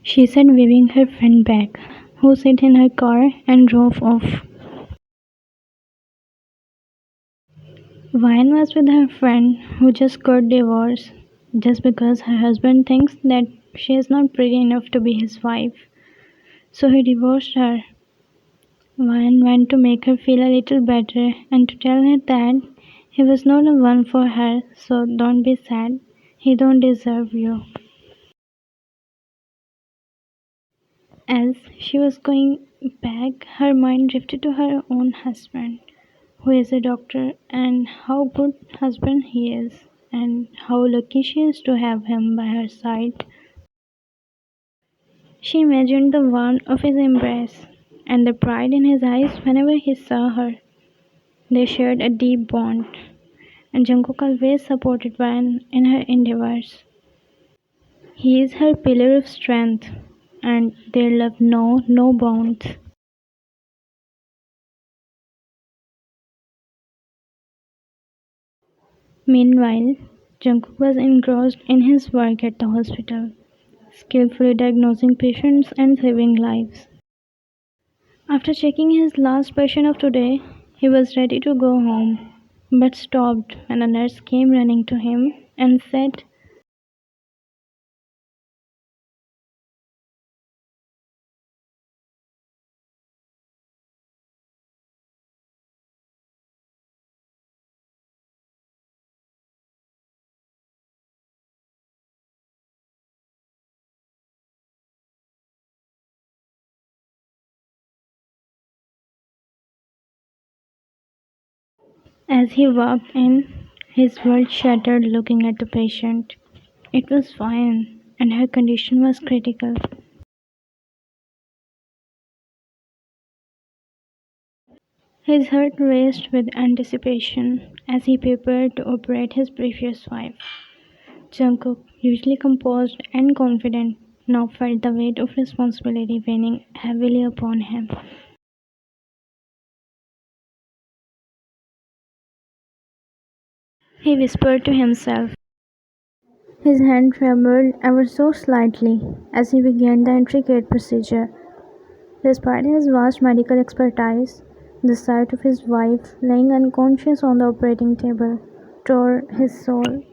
she said, waving her friend back, who sat in her car and drove off. Vine was with her friend who just got divorced just because her husband thinks that she is not pretty enough to be his wife. So he divorced her. Vine went to make her feel a little better and to tell her that he was not the one for her, so don't be sad. He don't deserve you. As she was going back, her mind drifted to her own husband, who is a doctor, and how good husband he is, and how lucky she is to have him by her side. She imagined the warmth of his embrace and the pride in his eyes whenever he saw her. They shared a deep bond, and Jungkook always supported Ryan in her endeavors. He is her pillar of strength, and their love know no bounds. Meanwhile, Jungkook was engrossed in his work at the hospital, skillfully diagnosing patients and saving lives. After checking his last patient of today, he was ready to go home, but stopped when a nurse came running to him and said, as he walked in, his world shattered looking at the patient. It was fine, and her condition was critical. His heart raced with anticipation as he prepared to operate his previous wife. Jungkook, usually composed and confident, now felt the weight of responsibility weighing heavily upon him. He whispered to himself. His hand trembled ever so slightly as he began the intricate procedure. Despite his vast medical expertise, the sight of his wife lying unconscious on the operating table tore his soul.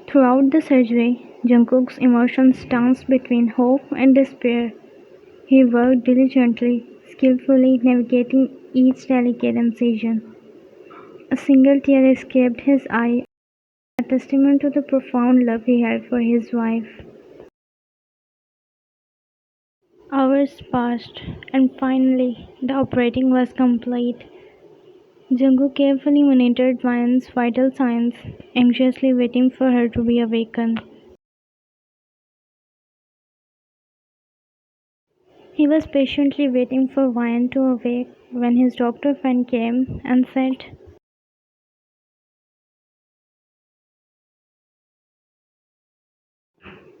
Throughout the surgery, Jungkook's emotions danced between hope and despair. He worked diligently, skillfully navigating each delicate incision. A single tear escaped his eye, a testament to the profound love he had for his wife. Hours passed, and finally, the operating was complete. Jungkook carefully monitored Ryan's vital signs, anxiously waiting for her to be awakened. He was patiently waiting for Ryan to awake when his doctor friend came and said,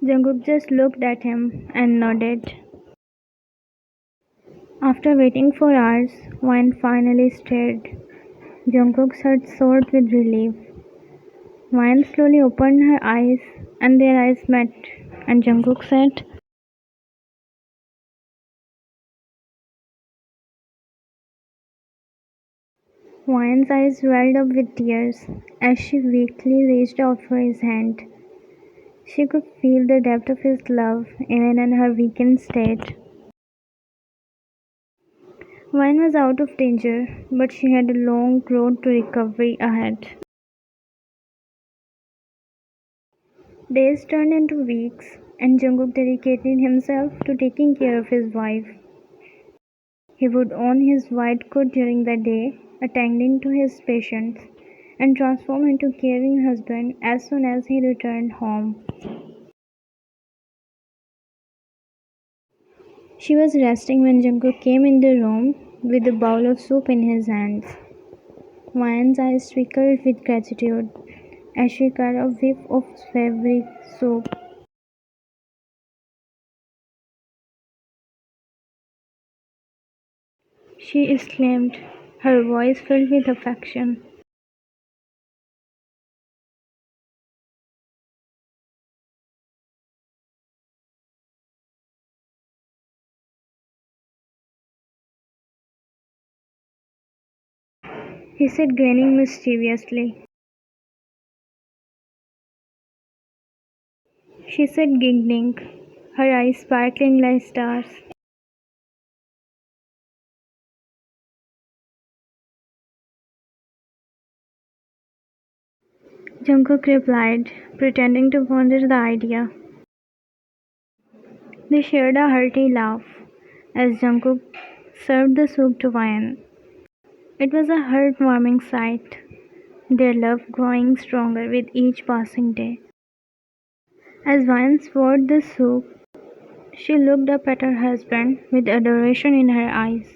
Jungkook just looked at him and nodded. After waiting for hours, Ryan finally stirred. Jungkook's heart soared with relief. Ryan slowly opened her eyes, and their eyes met, and Jungkook said, Ryan's eyes welled up with tears as she weakly reached out for his hand. She could feel the depth of his love even in her weakened state. Ryan was out of danger, but she had a long road to recovery ahead. Days turned into weeks, and Jungkook dedicated himself to taking care of his wife. He would own his white coat during the day, attending to his patients, and transform into a caring husband as soon as he returned home. She was resting when Jungkook came in the room with a bowl of soup in his hands. Ryan's eyes twinkled with gratitude as she cut a whiff of favorite soup. she exclaimed, her voice filled with affection. He said, grinning mischievously. She said, giggling, her eyes sparkling like stars. Jungkook replied, pretending to ponder the idea. They shared a hearty laugh as Jungkook served the soup to Wyan. It was a heart-warming sight, their love growing stronger with each passing day. As Wyan swallowed the soup, she looked up at her husband with adoration in her eyes.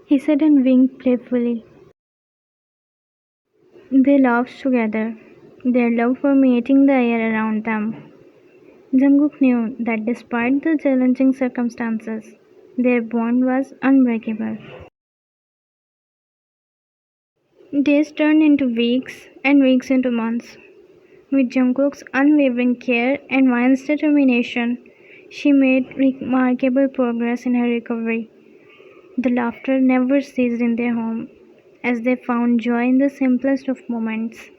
He said and winked playfully. They laughed together, their love permeating the air around them. Jungkook knew that despite the challenging circumstances, their bond was unbreakable. Days turned into weeks and weeks into months. With Jungkook's unwavering care and Wyan's determination, she made remarkable progress in her recovery. The laughter never ceased in their home, as they found joy in the simplest of moments.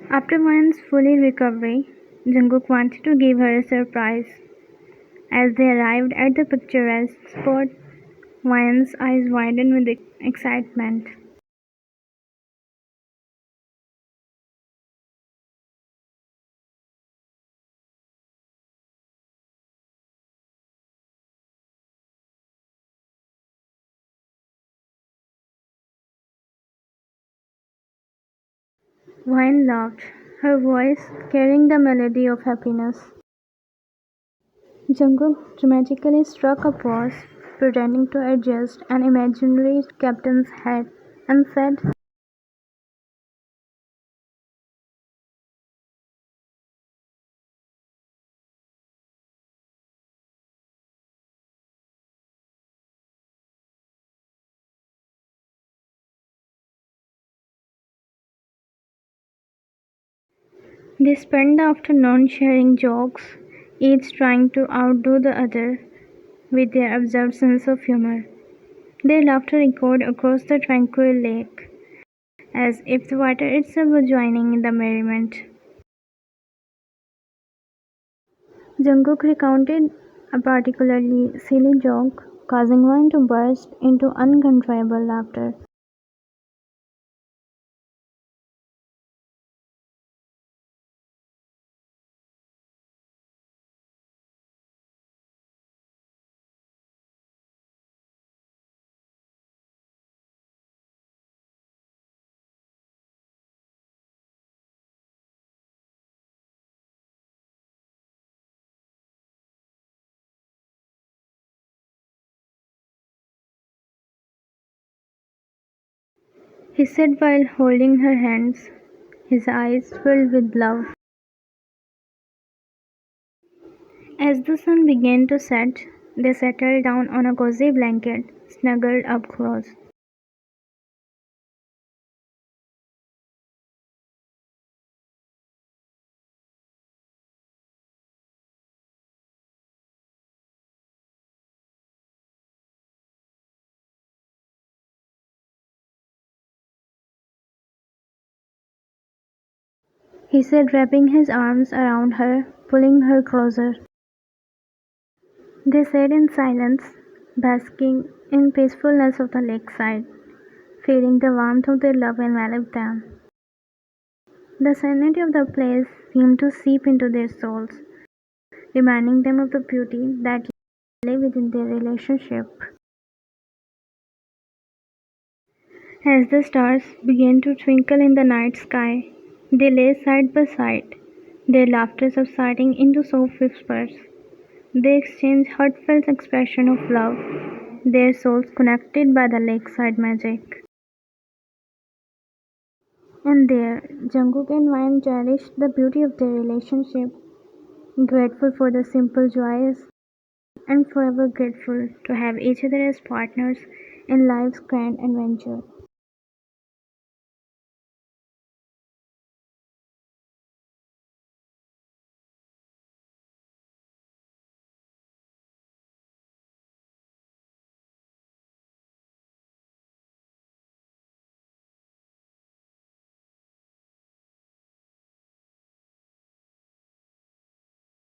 After Wyan's fully recovery, Jungkook wanted to give her a surprise. As they arrived at the picturesque spot, Wyan's eyes widened with excitement. Wyan laughed, her voice carrying the melody of happiness. Jungkook dramatically struck a pose, pretending to adjust an imaginary captain's hat, and said, they spent the afternoon sharing jokes, each trying to outdo the other with their absurd sense of humor. Their laughter echoed across the tranquil lake, as if the water itself was joining in the merriment. Jungkook recounted a particularly silly joke, causing one to burst into uncontrollable laughter. He said while holding her hands, his eyes filled with love. As the sun began to set, they settled down on a cozy blanket, snuggled up close. He said, wrapping his arms around her, pulling her closer. They sat in silence, basking in peacefulness of the lakeside, feeling the warmth of their love envelop them. The serenity of the place seemed to seep into their souls, reminding them of the beauty that lay within their relationship. As the stars began to twinkle in the night sky, They lay side by side, their laughter subsiding into soft whispers. They exchange heartfelt expression of love, their souls connected by the lakeside magic. And there, Jungkook and Ryan cherish the beauty of their relationship, grateful for the simple joys, and forever grateful to have each other as partners in life's grand adventure.